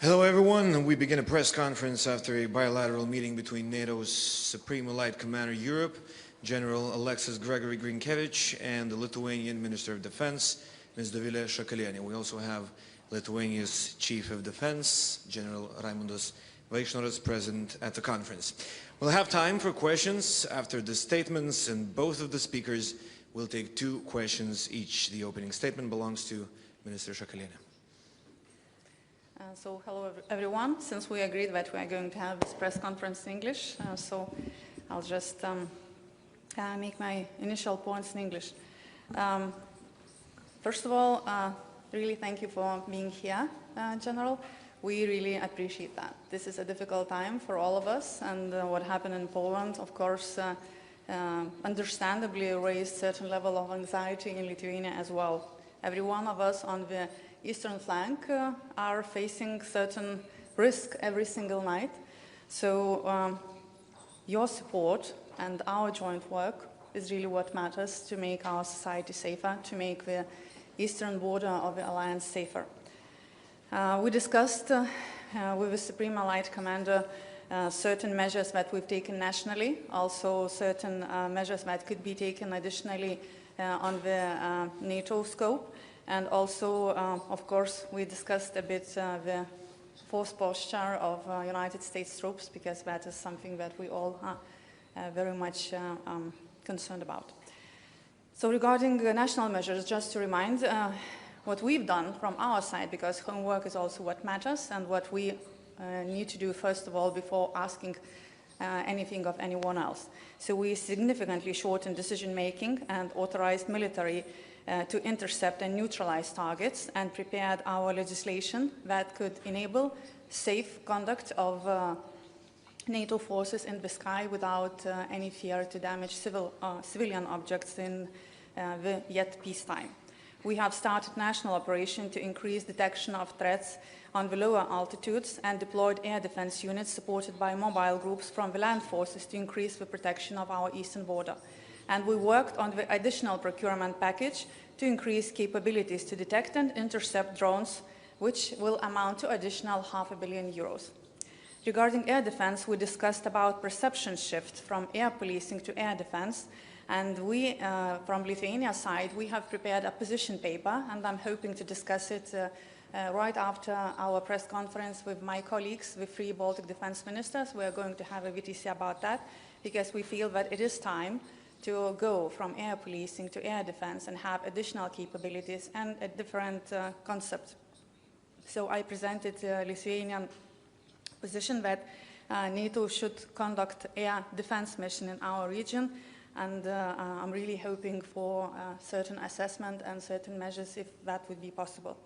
Hello everyone, we begin a press conference after a bilateral meeting between NATO's Supreme Allied Commander Europe, General Alexus Grynkewich, and the Lithuanian Minister of Defence, Ms. Dovile Sakalienė. We also have Lithuania's Chief of Defence, General Raimundas Vaiksnoras, present at the conference. We'll have time for questions after the statements, and both of the speakers will take 2 questions each. The opening statement belongs to Minister Sakalienė. So hello everyone. Since we agreed that we are going to have this press conference in English, so I'll just make my initial points in English. First of all, really thank you for being here, General. We really appreciate that. This is a difficult time for all of us, and what happened in Poland, of course, understandably raised a certain level of anxiety in Lithuania as well. Every one of us on the eastern flank are facing certain risk every single night. So your support and our joint work is really what matters to make our society safer, to make the eastern border of the alliance safer. We discussed with the Supreme Allied Commander certain measures that we've taken nationally, also certain measures that could be taken additionally on the NATO scope. And also, of course, we discussed a bit the force posture of United States troops, because that is something that we all are very much concerned about. So regarding national measures, just to remind what we've done from our side, because homework is also what matters, and what we need to do first of all before asking anything of anyone else. So we significantly shortened decision-making and authorized military to intercept and neutralize targets, and prepared our legislation that could enable safe conduct of NATO forces in the sky without any fear to damage civilian objects in the yet peacetime. We have started national operation to increase detection of threats on the lower altitudes, and deployed air defense units supported by mobile groups from the land forces to increase the protection of our eastern border. And we worked on the additional procurement package to increase capabilities to detect and intercept drones, which will amount to additional €500 million. Regarding air defense, we discussed about perception shift from air policing to air defense. And we, from Lithuania's side, we have prepared a position paper, and I'm hoping to discuss it right after our press conference with my colleagues, the 3 Baltic defense ministers. We are going to have a VTC about that, because we feel that it is time to go from air policing to air defense and have additional capabilities and a different concept. So I presented the Lithuanian position that NATO should conduct air defense mission in our region, and I'm really hoping for certain assessment and certain measures if that would be possible.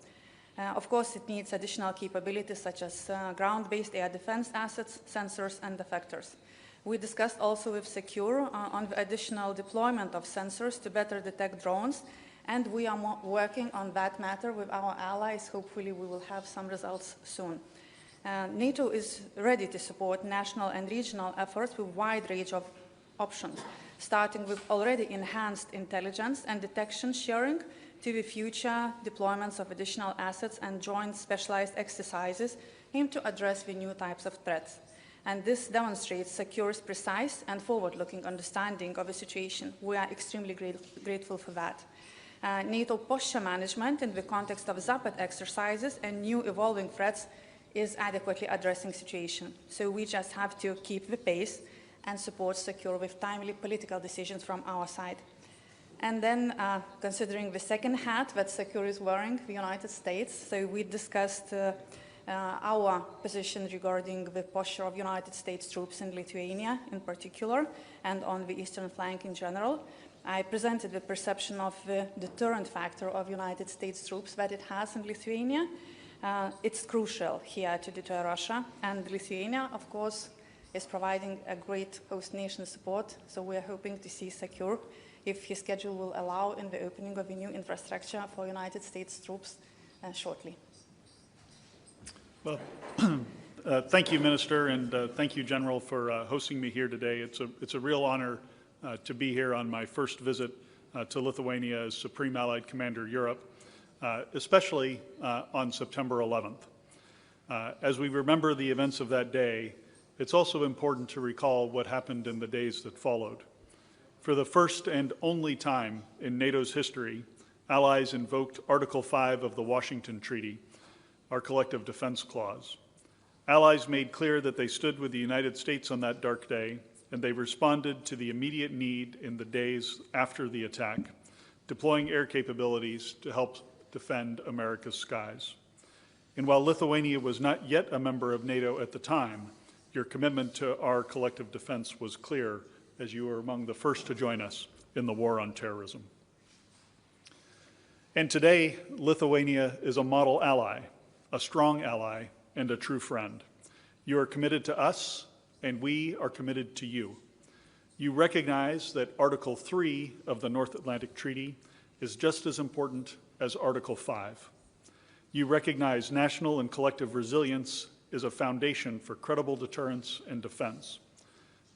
Of course, it needs additional capabilities such as ground-based air defense assets, sensors, and effectors. We discussed also with Secure on the additional deployment of sensors to better detect drones, and we are working on that matter with our allies. Hopefully we will have some results soon. NATO is ready to support national and regional efforts with a wide range of options, starting with already enhanced intelligence and detection sharing to the future deployments of additional assets and joint specialized exercises aimed to address the new types of threats. And this demonstrates Secure's precise and forward-looking understanding of the situation. We are extremely grateful for that. NATO posture management in the context of Zapad exercises and new evolving threats is adequately addressing the situation. So we just have to keep the pace and support Secure with timely political decisions from our side. And then, considering the second hat that Secure is wearing, the United States, so we discussed our position regarding the posture of United States troops in Lithuania in particular, and on the eastern flank in general. I presented the perception of the deterrent factor of United States troops that it has in Lithuania. It's crucial here to deter Russia, and Lithuania, of course, is providing a great host nation support, so we are hoping to see Secure, if his schedule will allow, in the opening of a new infrastructure for United States troops shortly. Well, thank you, Minister, and thank you, General, for hosting me here today. It's a real honor to be here on my first visit to Lithuania as Supreme Allied Commander Europe, especially on September 11th. As we remember the events of that day, it's also important to recall what happened in the days that followed. For the first and only time in NATO's history, allies invoked Article 5 of the Washington Treaty, our collective defense clause. Allies made clear that they stood with the United States on that dark day, and they responded to the immediate need in the days after the attack, deploying air capabilities to help defend America's skies. And while Lithuania was not yet a member of NATO at the time, your commitment to our collective defense was clear as you were among the first to join us in the war on terrorism. And today, Lithuania is a model ally, a strong ally, and a true friend. You are committed to us, and we are committed to you. You recognize that Article 3 of the North Atlantic Treaty is just as important as Article 5. You recognize national and collective resilience is a foundation for credible deterrence and defense.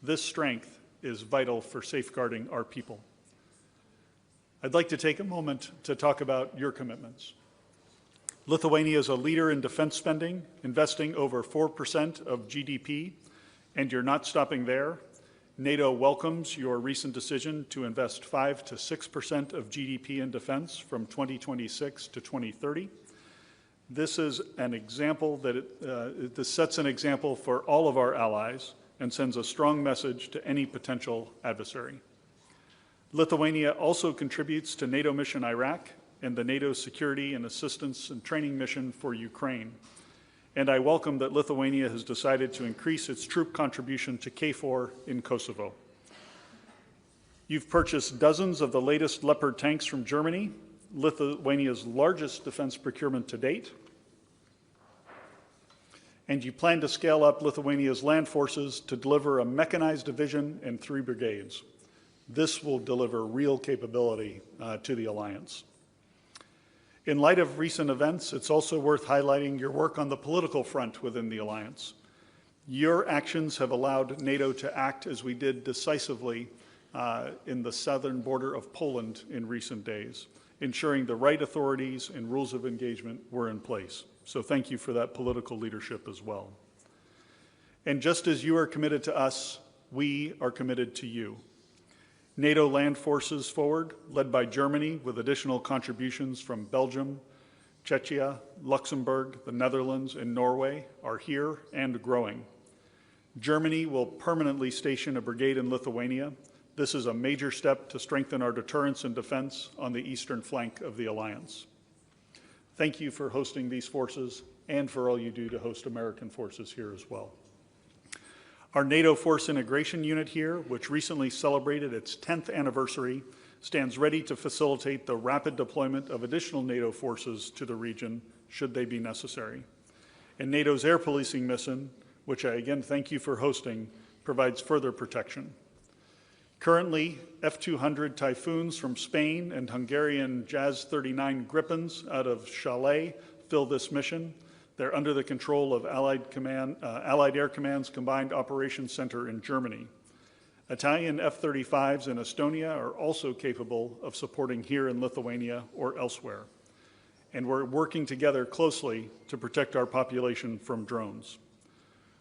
This strength is vital for safeguarding our people. I'd like to take a moment to talk about your commitments. Lithuania is a leader in defense spending, investing over 4% of GDP, and you're not stopping there. NATO welcomes your recent decision to invest 5 to 6% of GDP in defense from 2026 to 2030. This is an example that this sets an example for all of our allies and sends a strong message to any potential adversary. Lithuania also contributes to NATO Mission Iraq and the NATO Security and Assistance and Training Mission for Ukraine. And I welcome that Lithuania has decided to increase its troop contribution to KFOR in Kosovo. You've purchased dozens of the latest Leopard tanks from Germany, Lithuania's largest defense procurement to date. And you plan to scale up Lithuania's land forces to deliver a mechanized division and 3 brigades. This will deliver real capability to the alliance. In light of recent events, it's also worth highlighting your work on the political front within the alliance. Your actions have allowed NATO to act as we did decisively in the southern border of Poland in recent days, ensuring the right authorities and rules of engagement were in place. So thank you for that political leadership as well. And just as you are committed to us, we are committed to you. NATO land forces forward, led by Germany, with additional contributions from Belgium, Czechia, Luxembourg, the Netherlands, and Norway, are here and growing. Germany will permanently station a brigade in Lithuania. This is a major step to strengthen our deterrence and defense on the eastern flank of the alliance. Thank you for hosting these forces and for all you do to host American forces here as well. Our NATO Force Integration Unit here, which recently celebrated its 10th anniversary, stands ready to facilitate the rapid deployment of additional NATO forces to the region should they be necessary. And NATO's air policing mission, which I again thank you for hosting, provides further protection. Currently, F-200 Typhoons from Spain and Hungarian Jazz 39 Gripens out of Calais fill this mission. They're under the control of Allied Air Command's Combined Operations Center in Germany. Italian F-35s in Estonia are also capable of supporting here in Lithuania or elsewhere. And we're working together closely to protect our population from drones.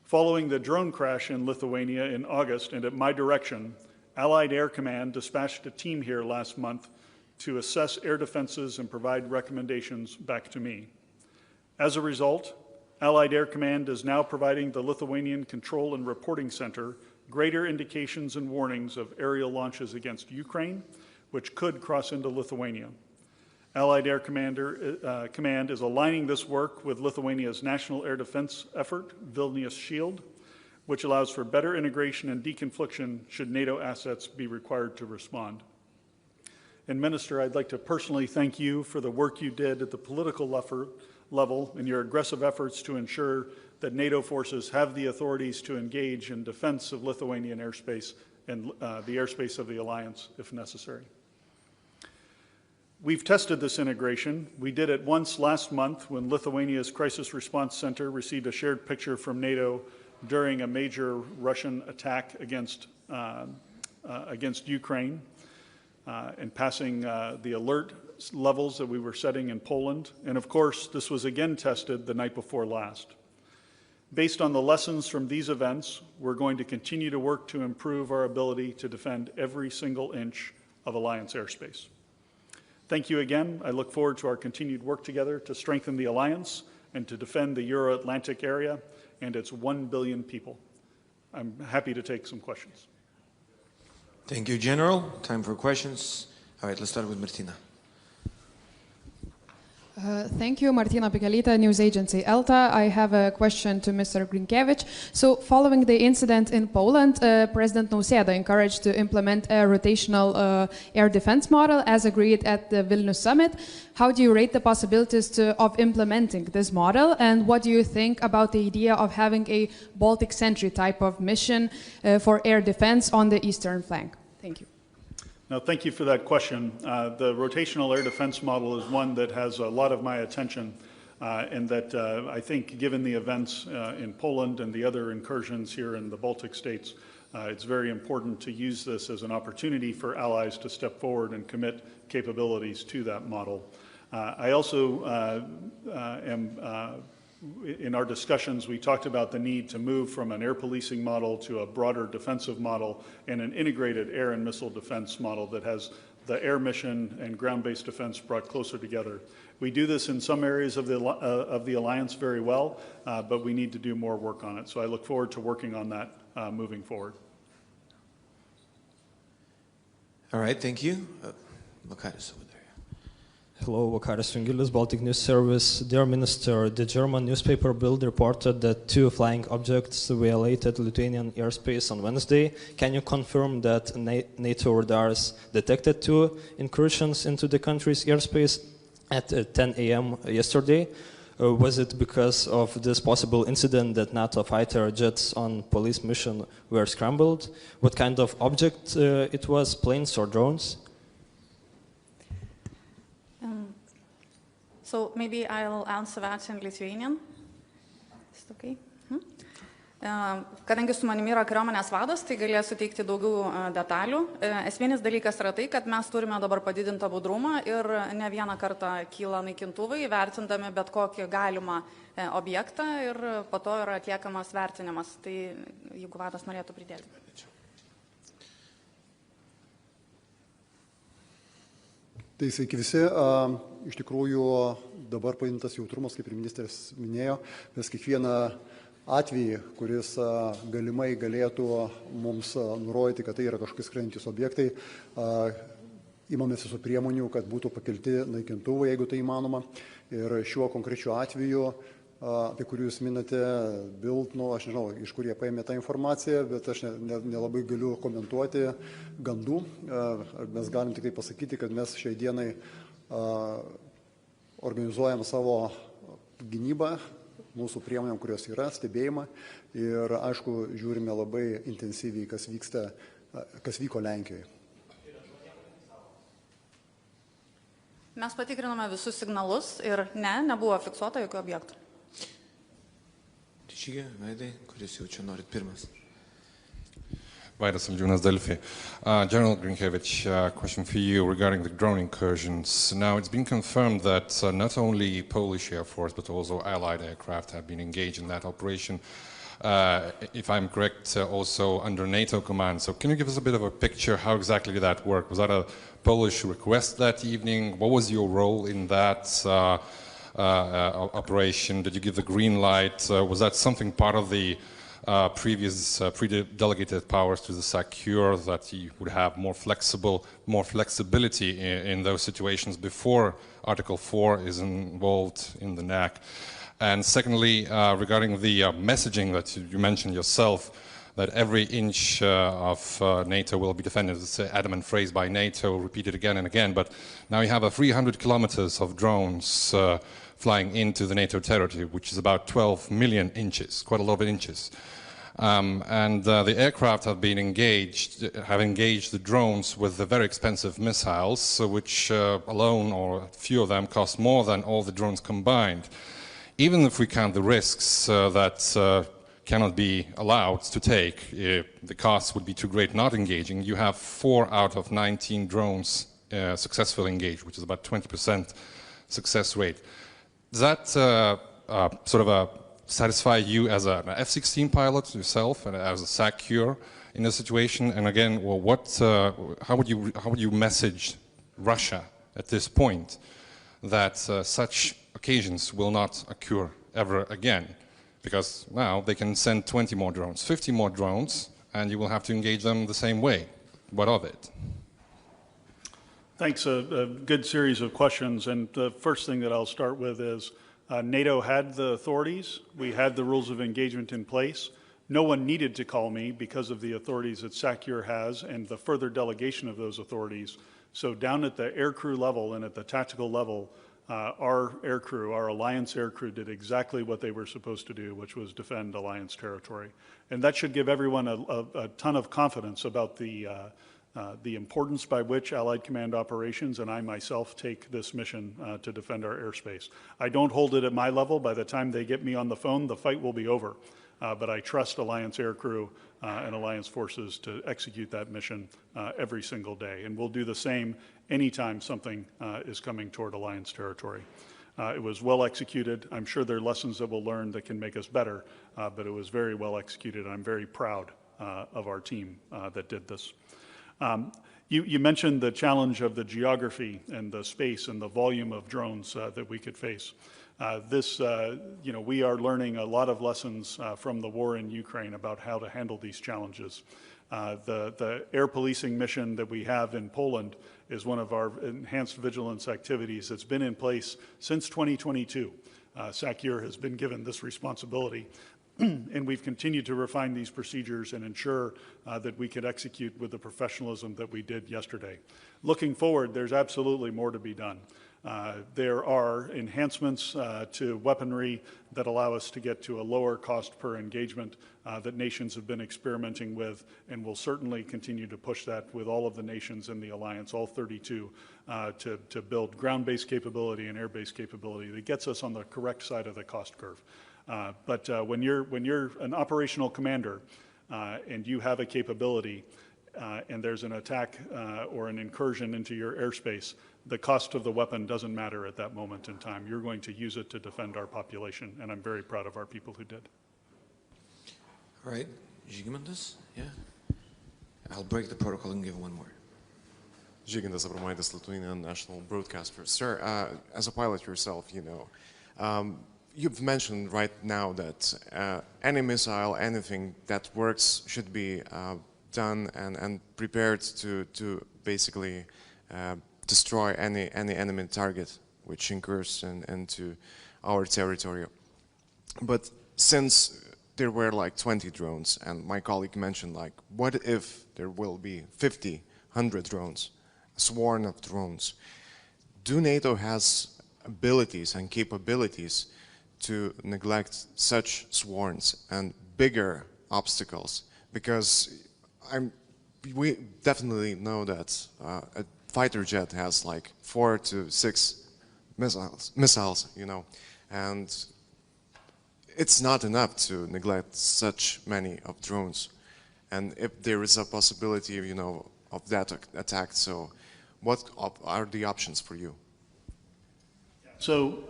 Following the drone crash in Lithuania in August, and at my direction, Allied Air Command dispatched a team here last month to assess air defenses and provide recommendations back to me. As a result, Allied Air Command is now providing the Lithuanian Control and Reporting Center greater indications and warnings of aerial launches against Ukraine, which could cross into Lithuania. Allied Air Command is aligning this work with Lithuania's national air defense effort, Vilnius Shield, which allows for better integration and deconfliction should NATO assets be required to respond. And Minister, I'd like to personally thank you for the work you did at the political level and your aggressive efforts to ensure that NATO forces have the authorities to engage in defense of Lithuanian airspace and the airspace of the alliance if necessary. We've tested this integration. We did it once last month when Lithuania's Crisis Response Center received a shared picture from NATO during a major Russian attack against Ukraine and passing the alert levels that we were setting in Poland. And of course, this was again tested the night before last. Based on the lessons from these events, we're going to continue to work to improve our ability to defend every single inch of Alliance airspace. Thank you again. I look forward to our continued work together to strengthen the Alliance and to defend the Euro-Atlantic area and its 1 billion people. I'm happy to take some questions. Thank you, General. Time for questions. All right, let's start with Martina. Thank you, Martina Pikelytė, news agency ELTA. I have a question to Mr. Grynkewich. So, following the incident in Poland, President Nausėda encouraged to implement a rotational air defense model as agreed at the Vilnius summit. How do you rate the possibilities of implementing this model, and what do you think about the idea of having a Baltic Sentry type of mission for air defense on the eastern flank? Thank you. Now, thank you for that question. The rotational air defense model is one that has a lot of my attention, and that I think, given the events in Poland and the other incursions here in the Baltic states, it's very important to use this as an opportunity for allies to step forward and commit capabilities to that model. I also in our discussions, we talked about the need to move from an air policing model to a broader defensive model and an integrated air and missile defense model that has the air mission and ground-based defense brought closer together. We do this in some areas of the Alliance very well, but we need to do more work on it. So I look forward to working on that moving forward. All right, thank you. Vakaris over there. Hello, Vakaris Jungilis, Baltic News Service. Dear Minister, the German newspaper Bild reported that 2 flying objects violated Lithuanian airspace on Wednesday. Can you confirm that NATO radars detected 2 incursions into the country's airspace at 10 a.m. yesterday? Was it because of this possible incident that NATO fighter jets on police mission were scrambled? What kind of object it was, planes or drones? So maybe I'll answer that in Lithuanian. Is it okay? Kadangi su manimi yra kariuomenės vadas, tai galėsiu teikti daugiau detalių. Esminis dalykas yra tai, kad mes turime dabar padidintą budrumą ir ne vieną kartą kyla naikintuvai, vertindami bet kokį galimą objektą ir po to yra atliekamas vertinimas. Tai jeigu vadas norėtų pridėti. Tai sveiki visi. Iš tikrųjų dabar padidintas jautrumas, kaip ir ministras minėjo, mes kiekvieną atvejį, kuris galimai galėtų mums nurodyti, kad tai yra kažkokie skrendantys objektai, imamės visų priemonių, kad būtų pakelti naikintuvai, jeigu tai įmanoma. Ir šiuo konkrečiu atveju, apie kurį jūs minate, Bild, aš nežinau, iš kur jie paėmė tą informaciją, bet aš nelabai galiu komentuoti gandų. Mes galim tik tai pasakyti, kad mes šiai dienai organizuojam savo gynybą, mūsų priemonėm, kurios yra, stebėjimą ir, aišku, žiūrime labai intensyviai, kas vyko Lenkijoje. Mes patikrinome visus signalus ir nebuvo fiksuota jokių objektų. Tyčigė, Vaidai, kuris jau čia norit pirmas. Vaidas Saldžiūnas, Delphi. General Grynkewich, question for you regarding the drone incursions. Now, it's been confirmed that not only Polish Air Force, but also Allied aircraft have been engaged in that operation. If I'm correct, also under NATO command. So can you give us a bit of a picture how exactly did that work? Was that a Polish request that evening? What was your role in that operation? Did you give the green light? Was that something part of the previous pre-delegated powers to the SACEUR that you would have more flexibility in those situations before Article 4 is involved in the NAC? And secondly, regarding the messaging that you mentioned yourself, that every inch of NATO will be defended. It's an adamant phrase by NATO, repeated again and again, but now you have 300 kilometers of drones flying into the NATO territory, which is about 12 million inches, quite a lot of inches. And the aircraft have engaged the drones with the very expensive missiles, which alone, or a few of them, cost more than all the drones combined. Even if we count the risks that cannot be allowed to take, the costs would be too great not engaging. You have 4 out of 19 drones successfully engaged, which is about 20% success rate. Is that sort of satisfy you as an F-16 pilot yourself and as a SACEUR in a situation? And again, well, how would you message Russia at this point that such occasions will not occur ever again? Because now they can send 20 more drones, 50 more drones, and you will have to engage them the same way. What of it? Thanks. A good series of questions. And the first thing that I'll start with is NATO had the authorities. We had the rules of engagement in place. No one needed to call me because of the authorities that SACEUR has and the further delegation of those authorities. So down at the aircrew level and at the tactical level, our aircrew, our alliance aircrew, did exactly what they were supposed to do, which was defend alliance territory. And that should give everyone a ton of confidence about the importance by which Allied Command operations and I myself take this mission to defend our airspace. I don't hold it at my level. By the time they get me on the phone, the fight will be over. But I trust Alliance aircrew and Alliance forces to execute that mission every single day. And we'll do the same anytime something is coming toward Alliance territory. It was well executed. I'm sure there are lessons that we'll learn that can make us better, but it was very well executed. I'm very proud of our team that did this. You mentioned the challenge of the geography and the space and the volume of drones that we could face. We are learning a lot of lessons from the war in Ukraine about how to handle these challenges. The air policing mission that we have in Poland is one of our enhanced vigilance activities that's been in place since 2022. SACEUR has been given this responsibility. And we've continued to refine these procedures and ensure that we could execute with the professionalism that we did yesterday. Looking forward, there's absolutely more to be done. There are enhancements to weaponry that allow us to get to a lower cost per engagement that nations have been experimenting with, and will certainly continue to push that with all of the nations in the alliance, all 32, to build ground-based capability and air-based capability that gets us on the correct side of the cost curve. But when you're an operational commander and you have a capability and there's an attack or an incursion into your airspace, the cost of the weapon doesn't matter at that moment in time. You're going to use it to defend our population, and I'm very proud of our people who did. All right, Žygimantas, yeah? I'll break the protocol and give one more. Žygimantas Abromaitis, Lithuanian national broadcaster. Sir, as a pilot yourself, you've mentioned right now that any missile, anything that works should be done and prepared to basically destroy any enemy target which incurs into our territory. But since there were like 20 drones, and my colleague mentioned like, what if there will be 50, 100 drones, a swarm of drones? Do NATO has abilities and capabilities to neglect such swarms and bigger obstacles? Because we definitely know that a fighter jet has like 4 to 6 missiles, and it's not enough to neglect such many of drones. And if there is a possibility, of that attack, so what are the options for you? So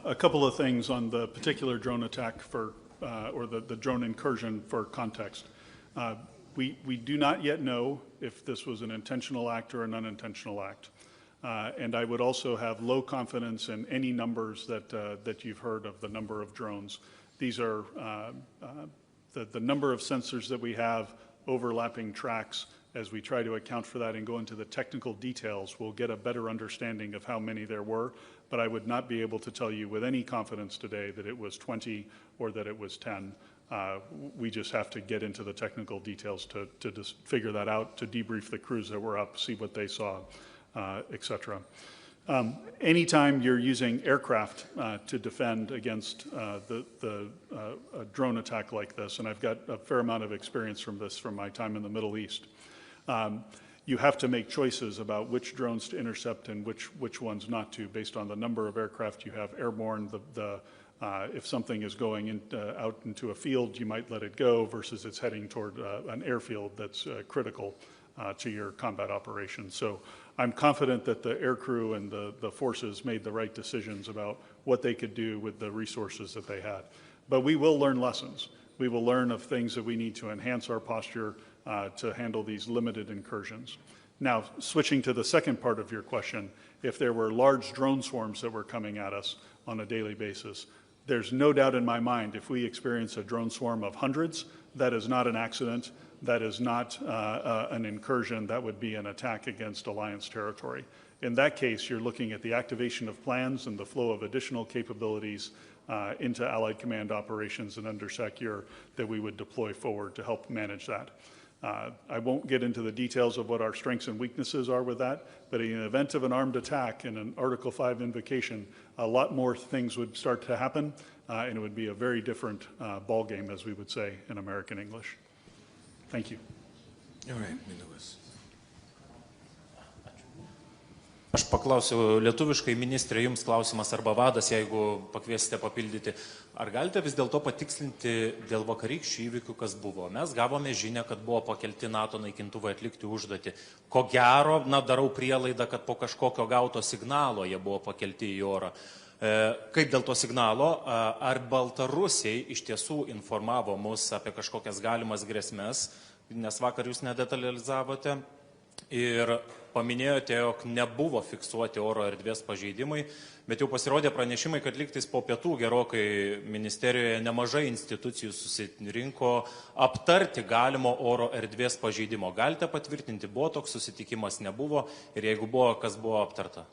a couple of things on the particular drone attack or the drone incursion for context. We do not yet know if this was an intentional act or an unintentional act. And I would also have low confidence in any numbers that you've heard of the number of drones. These are the number of sensors that we have, overlapping tracks. As we try to account for that and go into the technical details, we'll get a better understanding of how many there were. But I would not be able to tell you with any confidence today that it was 20 or that it was 10. We just have to get into the technical details to just figure that out, to debrief the crews that were up, see what they saw, etc. Anytime you're using aircraft to defend against a drone attack like this, and I've got a fair amount of experience from this from my time in the Middle East, you have to make choices about which drones to intercept and which ones not to, based on the number of aircraft you have airborne. If something is going out into a field, you might let it go versus it's heading toward an airfield that's critical to your combat operations. So I'm confident that the aircrew and the forces made the right decisions about what they could do with the resources that they had. But we will learn lessons. We will learn of things that we need to enhance our posture to handle these limited incursions. Now, switching to the second part of your question, if there were large drone swarms that were coming at us on a daily basis, there's no doubt in my mind if we experience a drone swarm of hundreds, that is not an accident, that is not an incursion, that would be an attack against alliance territory. In that case, you're looking at the activation of plans and the flow of additional capabilities into Allied Command operations and under SACEUR that we would deploy forward to help manage that. I won't get into the details of what our strengths and weaknesses are with that, but in the event of an armed attack and an Article 5 invocation, a lot more things would start to happen, and it would be a very different ball game, as we would say in American English. Thank you. All right, Mindaugas. Aš paklausiu lietuviškai, ministrė, jums klausimas arba vadas, jeigu pakviesite papildyti. Ar galite vis dėlto patikslinti dėl vakarykščių įvykių, kas buvo? Mes gavome žinią, kad buvo pakelti NATO naikintuvai atlikti užduotį. Ko gero, darau prielaidą, kad po kažkokio gauto signalo jie buvo pakelti į orą. Kaip dėl to signalo, ar Baltarusiai iš tiesų informavo mus apie kažkokias galimas grėsmes, nes vakar jūs nedetalizavote, ir paminėjote, jog nebuvo fiksuoti oro erdvės pažeidimai, bet jau pasirodė pranešimai, kad lygtais po pietų gerokai ministerijoje nemažai institucijų susirinko aptarti galimo oro erdvės pažeidimo. Galite patvirtinti, buvo toks susitikimas, nebuvo, ir jeigu buvo, kas buvo aptarta?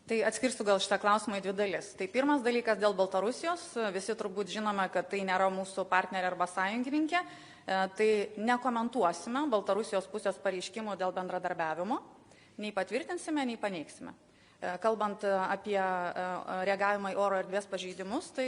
Tai atskirsiu gal šitą klausimą į dvi dalis. Tai pirmas dalykas dėl Baltarusijos. Visi turbūt žinome, kad tai nėra mūsų partnerė arba sąjungininkė. Tai nekomentuosime Baltarusijos pusės pareiškimų dėl bendradarbiavimo, nei patvirtinsime, nei paneigsime. Kalbant apie reagavimą į oro erdvės pažeidimus, tai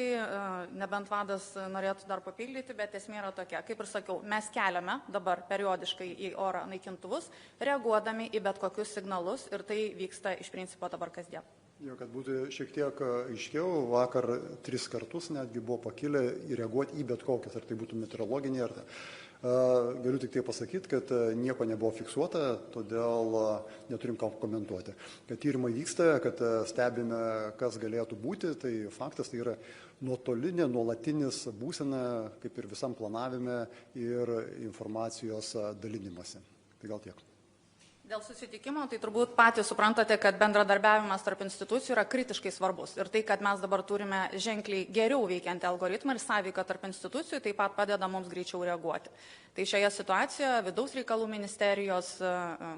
nebent vadas norėtų dar papildyti, bet esmė yra tokia. Kaip ir sakiau, mes keliame dabar periodiškai į orą naikintuvus, reaguodami į bet kokius signalus, ir tai vyksta iš principo dabar kasdien. Jo, kad būtų šiek tiek aiškiau, vakar 3 kartus netgi buvo pakilę reaguoti į bet kokias, ar tai būtų meteorologiniai, ar galiu tik tai pasakyti, kad nieko nebuvo fiksuota, todėl neturim ką komentuoti. Kad tyrimai vyksta, kad stebime, kas galėtų būti, tai faktas tai yra nuotolinė, nuolatinis būsena, kaip ir visam planavime ir informacijos dalinimasi. Tai gal tiek. Dėl susitikimo, tai turbūt patys suprantate, kad bendradarbiavimas tarp institucijų yra kritiškai svarbus. Ir tai, kad mes dabar turime ženkliai geriau veikiantį algoritmą ir sąveiką tarp institucijų, taip pat padeda mums greičiau reaguoti. Tai šioje situacijoje vidaus reikalų ministerijos,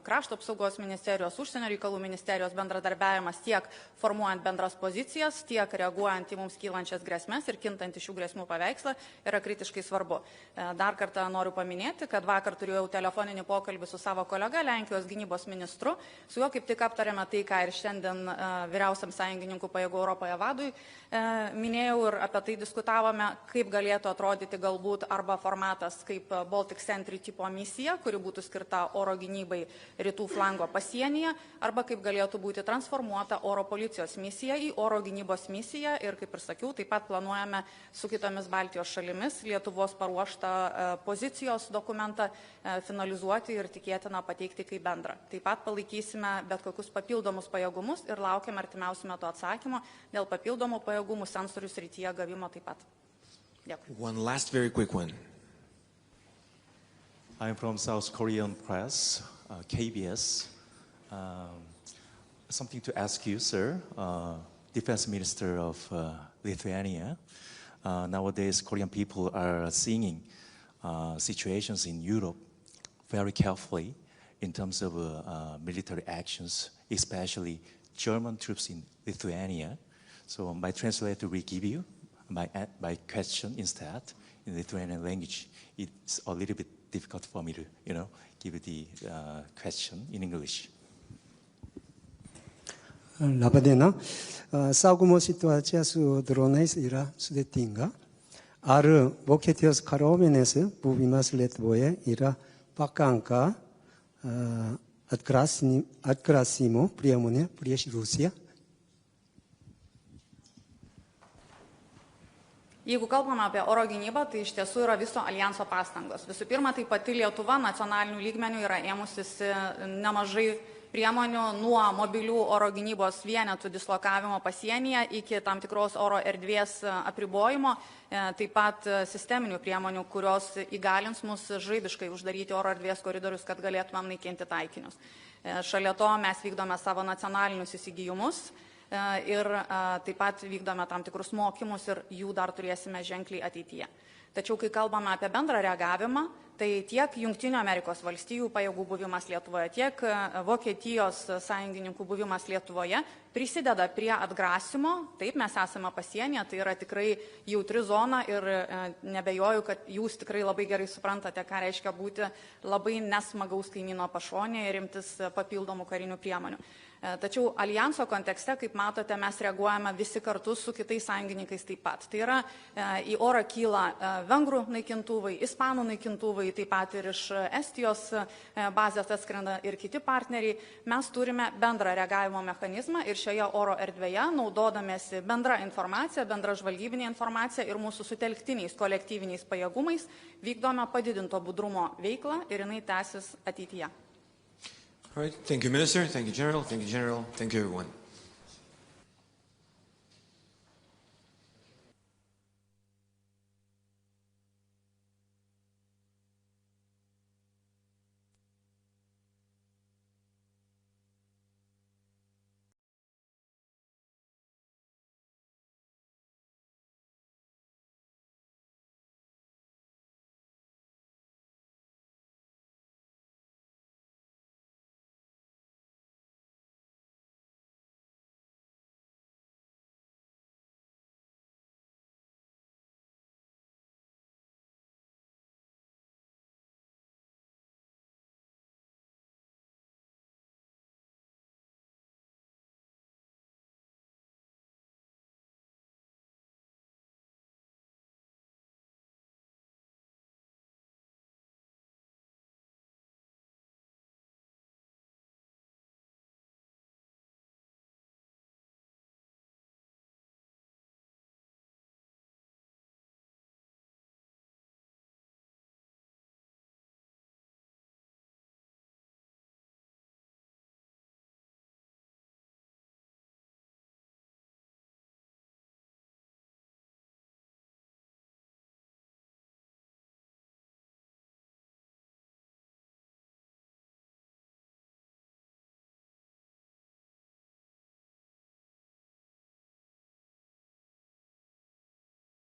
krašto apsaugos ministerijos, užsienio reikalų ministerijos bendradarbiavimas tiek formuojant bendras pozicijas, tiek reaguojant į mums kylančias grėsmes ir kintant iš šių grėsmių paveikslą yra kritiškai svarbu. Dar kartą noriu paminėti, kad vakar turėjau telefoninį pokalbį su savo kolega Lenkijos gynybos ministru. Su juo kaip tik aptarėme tai, ką ir šiandien vyriausiam sąjungininkų pajėgų Europoje vadui minėjau, ir apie tai diskutavome, kaip galėtų atrodyti galbūt arba formatas kaip Baltic Sentry tipo misija, kuri būtų skirta oro gynybai rytų flango pasienyje, arba kaip galėtų būti transformuota oro policijos misija į oro gynybos misiją. Ir kaip ir sakiau, taip pat planuojame su kitomis Baltijos šalimis Lietuvos paruoštą pozicijos dokumentą finalizuoti ir tikėtina pateikti kaip bendrą. Taip pat palaikysime bet kokius papildomus pajėgumus ir laukiame artimiausiu metu atsakymo dėl papildomų pajėgumų sensorių srityje gavimo taip pat. Dėkui. One last very quick one. I'm from South Korean press, KBS. Something to ask you, sir, Defense Minister of Lithuania. Nowadays, Korean people are seeing situations in Europe very carefully in terms of military actions, especially German troops in Lithuania. So my translator will give you my question instead in Lithuanian language. It's a little bit difficult for me to, give the question in English. Labadiena. Saugumo situacija su dronais yra sudėtinga. Ar Vokietijos kariuomenės buvimas Lietuvoje yra pakanka atgrasymo priemonė prieš Rusiją? Jeigu kalbame apie oro gynybą, tai iš tiesų yra viso alijanso pastangos. Visų pirma, tai pati Lietuva nacionalinių lygmenių yra ėmusis nemažai priemonių nuo mobilių oro gynybos vienetų dislokavimo pasienyje iki tam tikros oro erdvės apribojimo, taip pat sisteminių priemonių, kurios įgalins mus žaibiškai uždaryti oro erdvės koridorius, kad galėtumėm naikinti taikinius. Šalia to mes vykdome savo nacionalinius įsigijimus ir taip pat vykdome tam tikrus mokymus ir jų dar turėsime ženkliai ateityje. Tačiau, kai kalbame apie bendrą reagavimą, tai tiek Jungtinių Amerikos valstijų pajėgų buvimas Lietuvoje, tiek Vokietijos sąjungininkų buvimas Lietuvoje prisideda prie atgrasimo. Taip, mes esame pasienyje, tai yra tikrai jautri zona ir nebejoju, kad jūs tikrai labai gerai suprantate, ką reiškia būti labai nesmagaus kaimyno pašonėje ir imtis papildomų karinių priemonių. Tačiau alijanso kontekste, kaip matote, mes reaguojame visi kartu su kitais sąjungininkais taip pat. Tai yra, į orą kyla vengrų naikintuvai, ispanų naikintuvai, taip pat ir iš Estijos bazės atskrenda ir kiti partneriai. Mes turime bendrą reagavimo mechanizmą ir šioje oro erdvėje, naudodamėsi bendra informacija, bendra žvalgybinė informacija ir mūsų sutelktiniais kolektyviniais pajėgumais, vykdome padidinto budrumo veiklą ir jinai tęsis ateityje. All right. Thank you, Minister. Thank you, General. Thank you, General. Thank you, everyone.